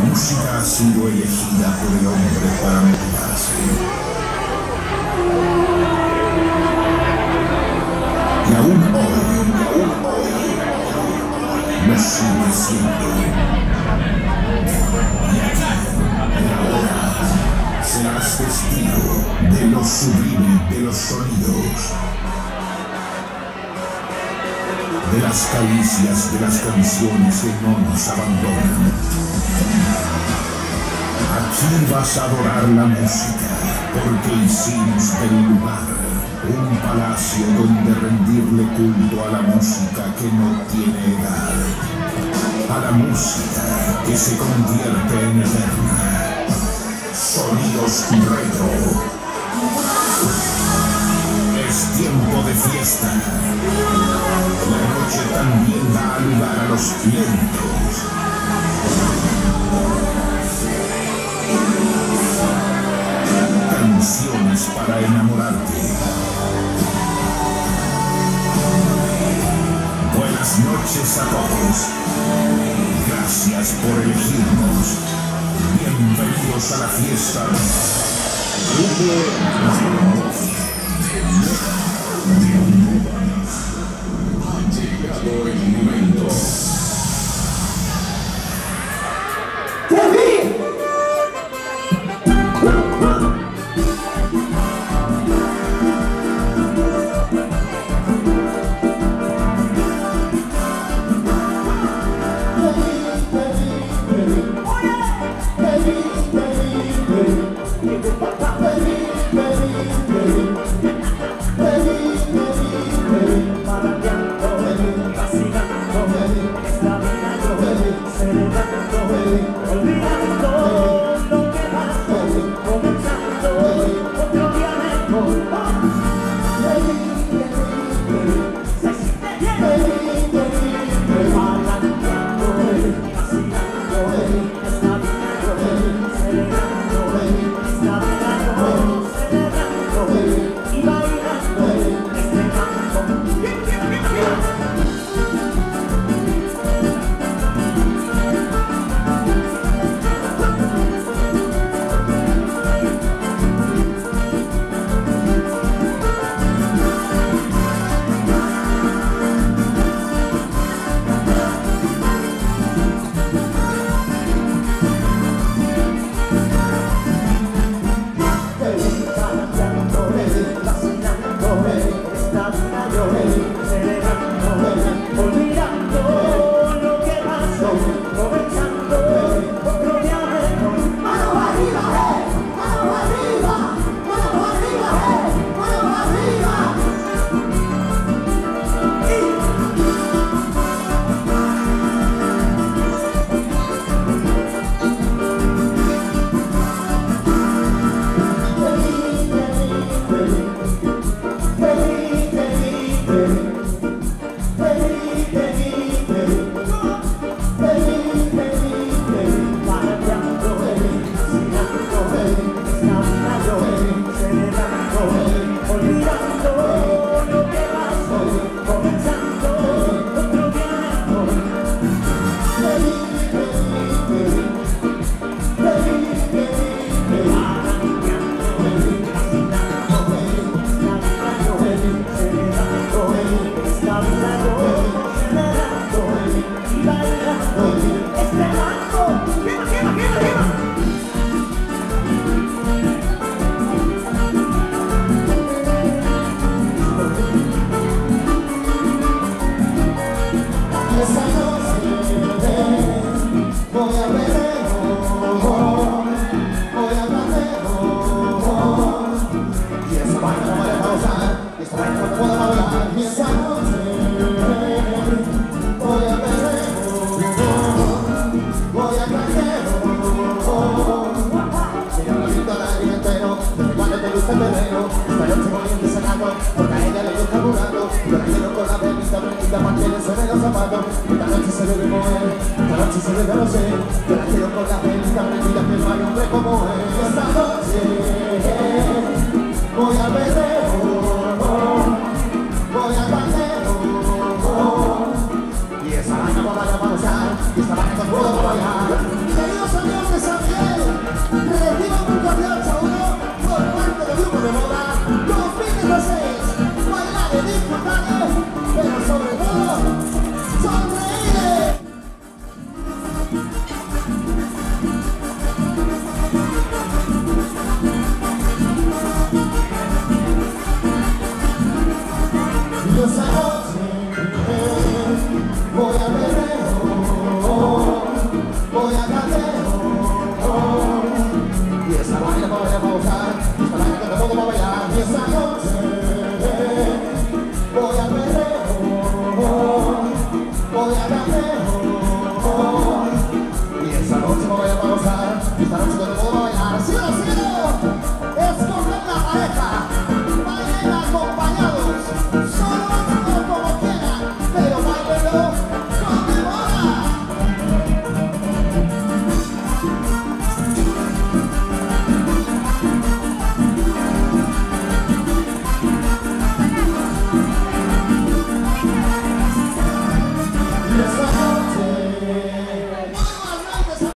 música ha sido elegida por el hombre para motivarse. Y aún hoy, lo sigue siendo. Y aquí, y ahora, serás testigo de lo sublime de los sonidos, de las caricias de las canciones que no nos abandonan. Aquí vas a adorar la música, porque hicimos del lugar un palacio donde rendirle culto a la música que no tiene edad, a la música que se convierte en eterna. Sonidos retro. Es tiempo de fiesta. La noche también da lugar a los vientos. Canciones para enamorarte. Buenas noches a todos. Gracias por elegirnos. Bienvenidos a la fiesta. Ha llegado el momento. Porque a ella le gusta jugando, yo la quiero con la velita prendida, mantiene sobre los zapatos. Esta noche se debe mover, esta noche se debe rocer. Yo la quiero con la velita prendida, que no hay hombre como él. Esta noche voy a perreo, voy a canteo, y esa vaina va a gozar, y esta vaina no puedo bailar. Queridos amigos. de San Miguel.